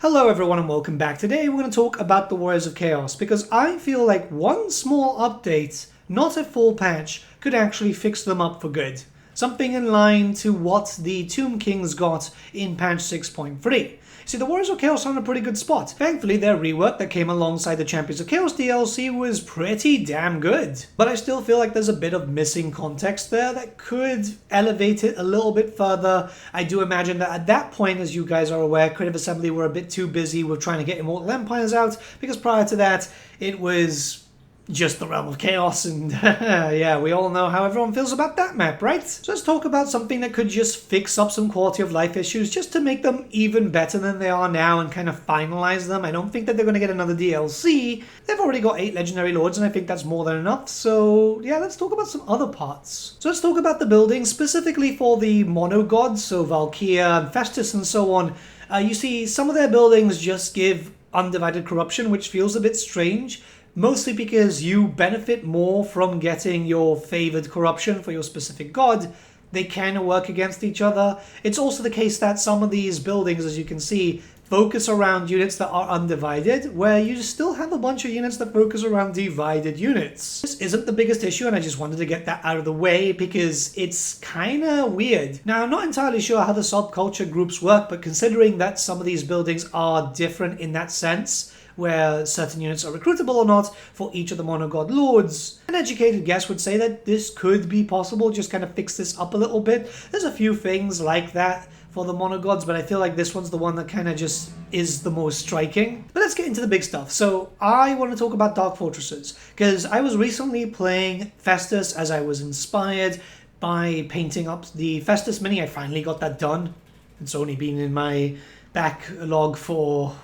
Hello everyone and welcome back. Today we're going to talk about the Warriors of Chaos because I feel like one small update, not a full patch, could actually fix them up for good. Something in line to what the Tomb Kings got in patch 6.3. See, the Warriors of Chaos are in a pretty good spot. Thankfully, their rework that came alongside the Champions of Chaos DLC was pretty damn good. But I still feel like there's a bit of missing context there that could elevate it a little bit further. I do imagine that at that point, as you guys are aware, Creative Assembly were a bit too busy with trying to get Immortal Empires out, because prior to that, it was just the Realm of Chaos, and yeah, we all know how everyone feels about that map, right? So let's talk about something that could just fix up some quality of life issues, just to make them even better than they are now and kind of finalize them. I don't think that they're going to get another DLC. They've already got 8 Legendary Lords, and I think that's more than enough. So yeah, let's talk about some other parts. So let's talk about the buildings, specifically for the Mono Gods, so Valkyria and Festus and so on. You see, some of their buildings just give undivided corruption, which feels a bit strange. Mostly because you benefit more from getting your favored corruption for your specific god. They kind of work against each other. It's also the case that some of these buildings, as you can see, focus around units that are undivided, where you still have a bunch of units that focus around divided units. This isn't the biggest issue, and I just wanted to get that out of the way because it's kind of weird. Now, I'm not entirely sure how the subculture groups work, but considering that some of these buildings are different in that sense, where certain units are recruitable or not for each of the monogod lords, an educated guess would say that this could be possible, just kind of fix this up a little bit. There's a few things like that for the monogods, but I feel like this one's the one that kind of just is the most striking. But let's get into the big stuff. So I want to talk about Dark Fortresses, because I was recently playing Festus as I was inspired by painting up the Festus mini. I finally got that done. It's only been in my backlog for...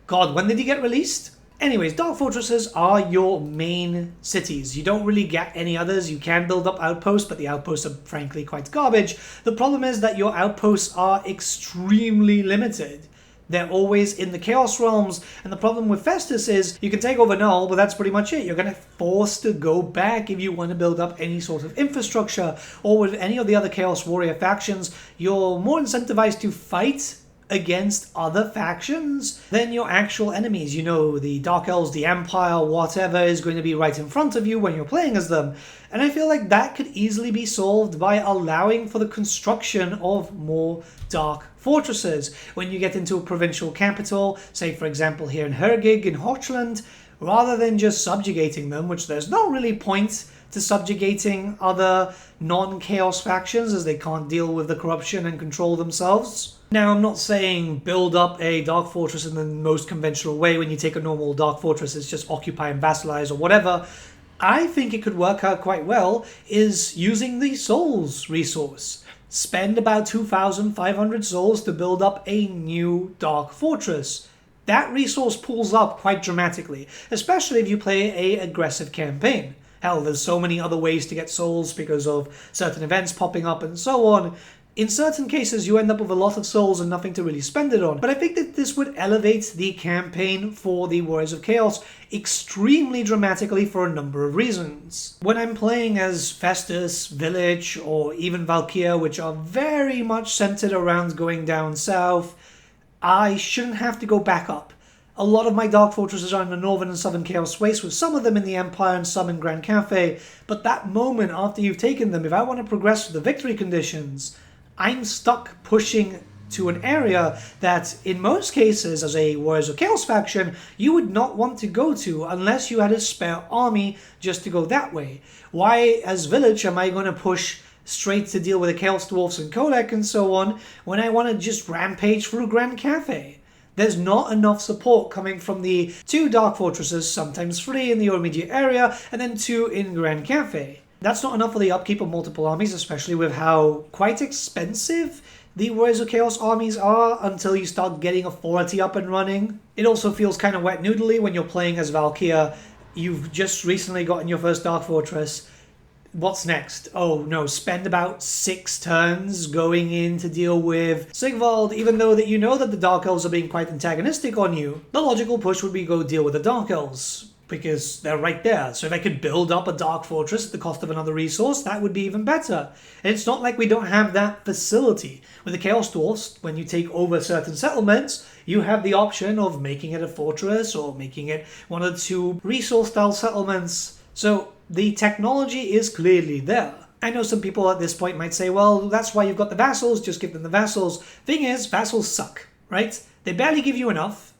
God, when did he get released? Anyways, Dark Fortresses are your main cities. You don't really get any others. You can build up outposts, but the outposts are frankly quite garbage. The problem is that your outposts are extremely limited. They're always in the Chaos Realms, and the problem with Festus is you can take over Null, but that's pretty much it. You're going to be forced to go back if you want to build up any sort of infrastructure, or with any of the other Chaos Warrior factions, you're more incentivized to fight against other factions than your actual enemies. You know, the Dark Elves, the Empire, whatever is going to be right in front of you when you're playing as them. And I feel like that could easily be solved by allowing for the construction of more Dark Fortresses. When you get into a provincial capital, say for example here in Hergig in Hochland, rather than just subjugating them, which there's no really point to subjugating other non-chaos factions as they can't deal with the corruption and control themselves. Now, I'm not saying build up a Dark Fortress in the most conventional way. When you take a normal Dark Fortress, it's just occupy and vassalize or whatever. I think it could work out quite well is using the Souls resource. Spend about 2,500 souls to build up a new Dark Fortress. That resource pulls up quite dramatically, especially if you play an aggressive campaign. Hell, there's so many other ways to get souls because of certain events popping up and so on. In certain cases, you end up with a lot of souls and nothing to really spend it on. But I think that this would elevate the campaign for the Warriors of Chaos extremely dramatically for a number of reasons. When I'm playing as Festus, Village, or even Valkyria, which are very much centered around going down south, I shouldn't have to go back up. A lot of my Dark Fortresses are in the Northern and Southern Chaos Waste, with some of them in the Empire and some in Grand Cafe. But that moment after you've taken them, if I want to progress with the victory conditions, I'm stuck pushing to an area that, in most cases, as a Warriors of Chaos faction, you would not want to go to unless you had a spare army just to go that way. Why, as Village, am I going to push straight to deal with the Chaos Dwarfs and Kolek and so on, when I want to just rampage through Grand Cafe? There's not enough support coming from the 2 Dark Fortresses, sometimes 3 in the immediate area, and then 2 in Grand Cafe. That's not enough for the upkeep of multiple armies, especially with how quite expensive the Warriors of Chaos armies are until you start getting authority up and running. It also feels kind of wet noodly when you're playing as Valkyria. You've just recently gotten your first Dark Fortress. What's next? Oh no, spend about 6 turns going in to deal with Sigvald, even though that you know that the Dark Elves are being quite antagonistic on you. The logical push would be go deal with the Dark Elves. because they're right there. So if I could build up a Dark Fortress at the cost of another resource, that would be even better. And it's not like we don't have that facility. With the Chaos Dwarfs, when you take over certain settlements, you have the option of making it a fortress or making it one or two resource-style settlements. So the technology is clearly there. I know some people at this point might say, well, that's why you've got the vassals, just give them the vassals. Thing is, vassals suck, right? They barely give you enough.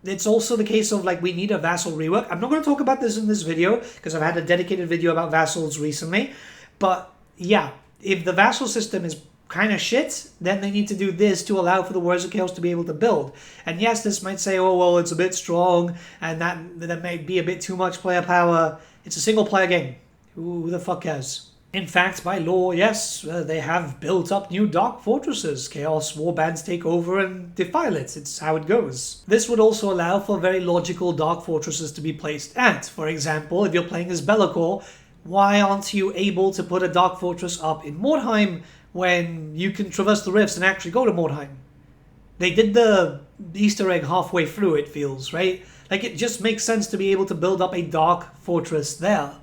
It's also the case of, like, we need a vassal rework. I'm not going to talk about this in this video, because I've had a dedicated video about vassals recently. But, yeah, if the vassal system is kind of shit, then they need to do this to allow for the Warriors of Chaos to be able to build. And yes, this might say, oh, well, it's a bit strong, and that may be a bit too much player power. It's a single-player game. Who the fuck cares? In fact, by law, yes, they have built up new dark fortresses. Chaos warbands take over and defile it. It's how it goes. This would also allow for very logical dark fortresses to be placed at. For example, if you're playing as Be'lakor, why aren't you able to put a dark fortress up in Mordheim when you can traverse the rifts and actually go to Mordheim? They did the Easter egg halfway through, it feels, right? Like, it just makes sense to be able to build up a dark fortress there.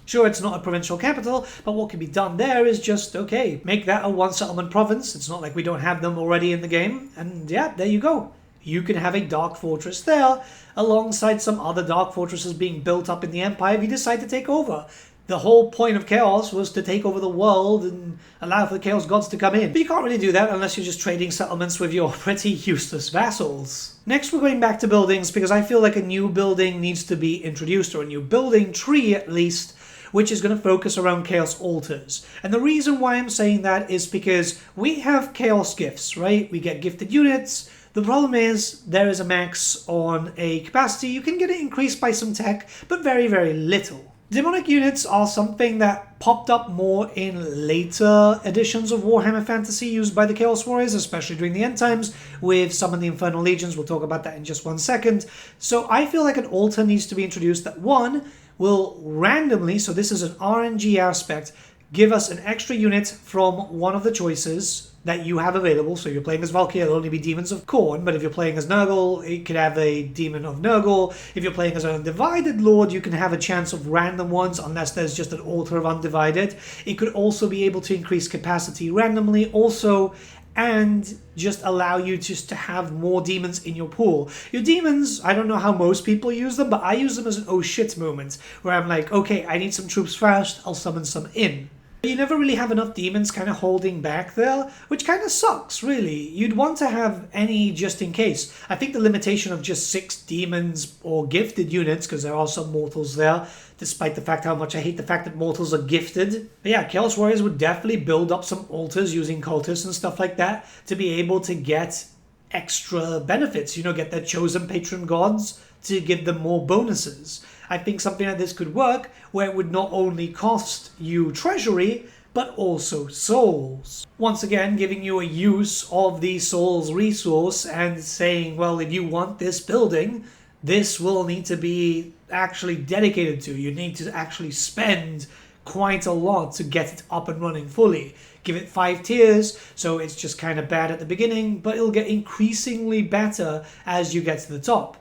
Sure, it's not a provincial capital, but what can be done there is just, okay, make that a one-settlement province. It's not like we don't have them already in the game. And yeah, there you go. You can have a dark fortress there, alongside some other dark fortresses being built up in the Empire if you decide to take over. The whole point of Chaos was to take over the world and allow for the Chaos Gods to come in. But you can't really do that unless you're just trading settlements with your pretty useless vassals. Next, we're going back to buildings, because I feel like a new building needs to be introduced, or a new building tree at least, which is going to focus around Chaos Altars. And the reason why I'm saying that is because we have Chaos Gifts, right? We get gifted units. The problem is there is a max on a capacity. You can get it increased by some tech, but very, very little. Demonic units are something that popped up more in later editions of Warhammer Fantasy used by the Chaos Warriors, especially during the end times with some of the Infernal Legions. We'll talk about that in just one second. So I feel like an altar needs to be introduced that, one, will randomly, so this is an RNG aspect, give us an extra unit from one of the choices that you have available. So if you're playing as Valk, it'll only be Demons of Khorne, but if you're playing as Nurgle, it could have a Demon of Nurgle. If you're playing as an Undivided Lord, you can have a chance of random ones, unless there's just an altar of Undivided. It could also be able to increase capacity randomly, also, and just allow you just to have more demons in your pool. Your demons, I don't know how most people use them, but I use them as an oh shit moment, where I'm like, okay, I need some troops fast, I'll summon some in. You never really have enough demons kind of holding back there, which kind of sucks, really. You'd want to have any just in case. I think the limitation of just 6 demons or gifted units, because there are some mortals there, despite the fact how much I hate the fact that mortals are gifted. But yeah, Chaos Warriors would definitely build up some altars using cultists and stuff like that to be able to get extra benefits, you know, get their chosen patron gods to give them more bonuses. I think something like this could work, where it would not only cost you treasury, but also souls. Once again, giving you a use of the souls resource and saying, well, if you want this building, this will need to be actually dedicated to. You need to actually spend quite a lot to get it up and running fully. Give it 5 tiers, so it's just kind of bad at the beginning, but it'll get increasingly better as you get to the top.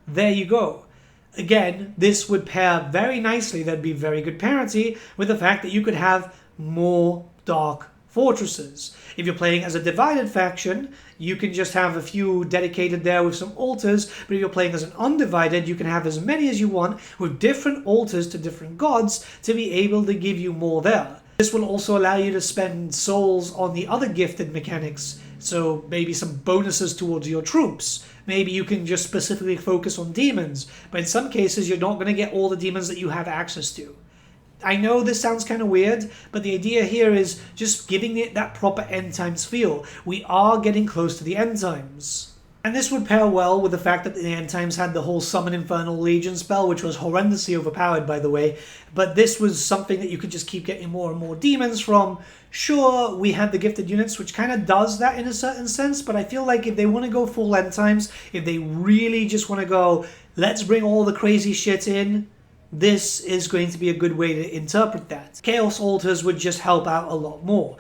There you go. Again, this would pair very nicely, there'd be very good parity with the fact that you could have more dark fortresses. If you're playing as a divided faction, you can just have a few dedicated there with some altars, but if you're playing as an undivided, you can have as many as you want with different altars to different gods to be able to give you more there. This will also allow you to spend souls on the other gifted mechanics, so maybe some bonuses towards your troops. Maybe you can just specifically focus on demons, but in some cases you're not going to get all the demons that you have access to. I know this sounds kind of weird, but the idea here is just giving it that proper end times feel. We are getting close to the end times. And this would pair well with the fact that the end times had the whole Summon Infernal Legion spell, which was horrendously overpowered, by the way. But this was something that you could just keep getting more and more demons from. Sure, we had the gifted units, which kind of does that in a certain sense, but I feel like if they want to go full end times, if they really just want to go, let's bring all the crazy shit in, this is going to be a good way to interpret that. Chaos Altars would just help out a lot more.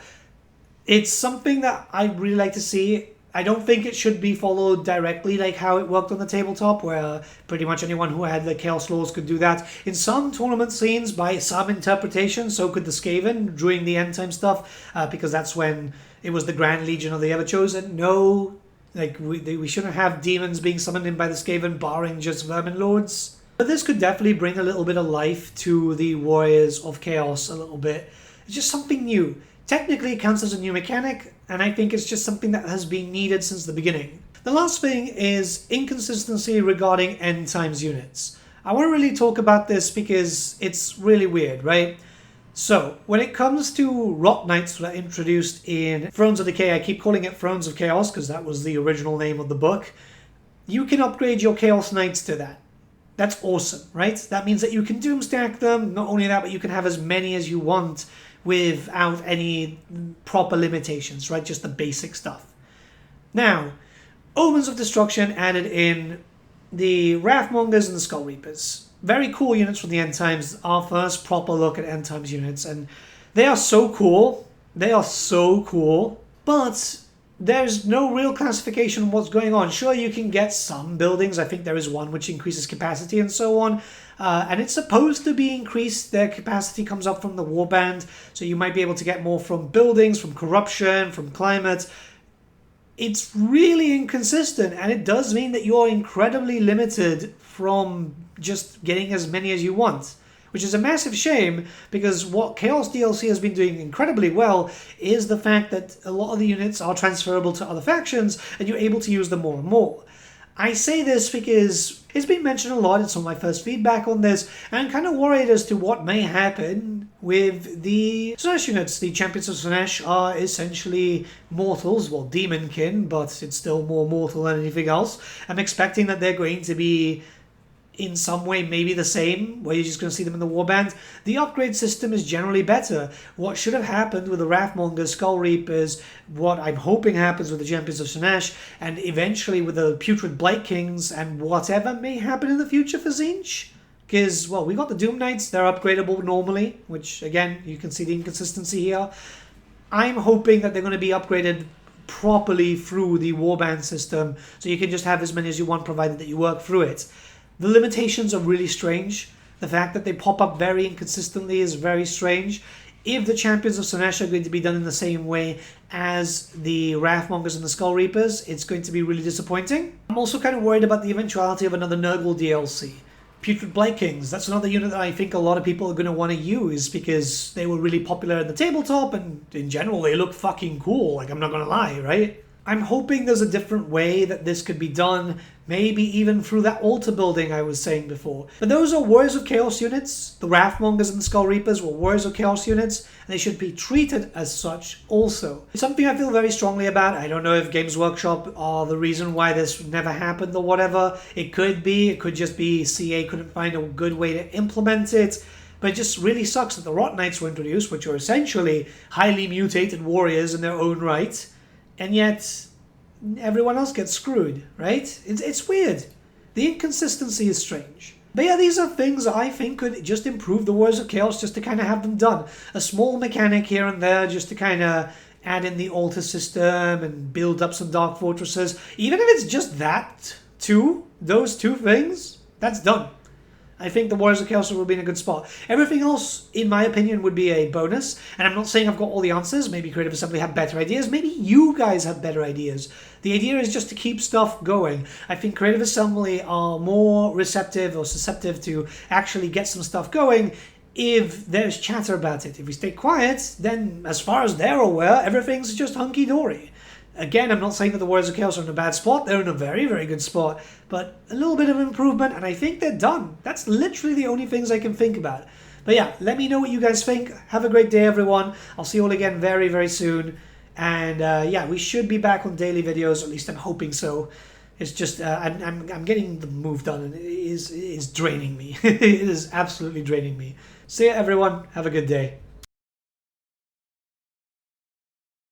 It's something that I'd really like to see I don't think it should be followed directly like how it worked on the tabletop, where pretty much anyone who had the Chaos Laws could do that. In some tournament scenes, by some interpretation, so could the Skaven during the end time stuff, because that's when it was the Grand Legion of the Everchosen. No, like we shouldn't have demons being summoned in by the Skaven, barring just Vermin Lords. But this could definitely bring a little bit of life to the Warriors of Chaos a little bit. It's just something new. Technically, it counts as a new mechanic, and I think it's just something that has been needed since the beginning. The last thing is inconsistency regarding end times units. I want to really talk about this because it's really weird, right? So, when it comes to Rot Knights that are introduced in Thrones of Decay, I keep calling it Thrones of Chaos because that was the original name of the book, you can upgrade your Chaos Knights to that. That's awesome, right? That means that you can doomstack them. Not only that, but you can have as many as you want without any proper limitations, right? Just the basic stuff. Now, Omens of Destruction added in the Wrathmongers and the Skull Reapers. Very cool units from the End Times. Our first proper look at End Times units, and they are so cool. They are so cool, but there's no real classification of what's going on. Sure, you can get some buildings. I think there is one which increases capacity and so on. And it's supposed to be increased. Their capacity comes up from the warband. So you might be able to get more from buildings, from corruption, from climate. It's really inconsistent. And it does mean that you're incredibly limited from just getting as many as you want, which is a massive shame, because what Chaos DLC has been doing incredibly well is the fact that a lot of the units are transferable to other factions and you're able to use them more and more. I say this because it's been mentioned a lot in some of my first feedback on this, and I'm kind of worried as to what may happen with the Slaanesh units. The Champions of Slaanesh are essentially mortals, well, demonkin, but it's still more mortal than anything else. I'm expecting that they're going to be in some way maybe the same, where you're just going to see them in the warband. The upgrade system is generally better. What should have happened with the Wrathmongers, Skull Reapers, what I'm hoping happens with the Champions of Slaanesh, and eventually with the Putrid Blight Kings, and whatever may happen in the future for Tzeentch. Because, well, we got the Doom Knights, they're upgradable normally, which, again, you can see the inconsistency here. I'm hoping that they're going to be upgraded properly through the warband system, so you can just have as many as you want, provided that you work through it. The limitations are really strange. The fact that they pop up very inconsistently is very strange. If the Champions of Slaanesh are going to be done in the same way as the Wrathmongers and the Skull Reapers, it's going to be really disappointing. I'm also kind of worried about the eventuality of another Nurgle DLC. Putrid Blight Kings, that's another unit that I think a lot of people are going to want to use because they were really popular in the tabletop, and in general they look fucking cool, like, I'm not going to lie, right? I'm hoping there's a different way that this could be done, maybe even through that altar building I was saying before. But those are Warriors of Chaos units. The Wrathmongers and the Skull Reapers were Warriors of Chaos units, and they should be treated as such also. It's something I feel very strongly about. I don't know if Games Workshop are the reason why this never happened or whatever. It could be. It could just be CA couldn't find a good way to implement it. But it just really sucks that the Rot Knights were introduced, which are essentially highly mutated warriors in their own right. And yet, everyone else gets screwed, right? It's weird. The inconsistency is strange. But yeah, these are things I think could just improve the Warriors of Chaos, just to kind of have them done. A small mechanic here and there, just to kind of add in the altar system and build up some Dark Fortresses. Even if it's just that, those two things, that's done. I think the Warriors of Chaos will be in a good spot. Everything else, in my opinion, would be a bonus. And I'm not saying I've got all the answers. Maybe Creative Assembly have better ideas. Maybe you guys have better ideas. The idea is just to keep stuff going. I think Creative Assembly are more receptive or susceptible to actually get some stuff going if there's chatter about it. If we stay quiet, then as far as they're aware, everything's just hunky-dory. Again, I'm not saying that the Warriors of Chaos are in a bad spot. They're in a very, very good spot. But a little bit of improvement, and I think they're done. That's literally the only things I can think about. But yeah, let me know what you guys think. Have a great day, everyone. I'll see you all again very, very soon. And yeah, we should be back on daily videos. At least I'm hoping so. It's just, I'm getting the move done, and it is draining me. It is absolutely draining me. See ya, everyone. Have a good day.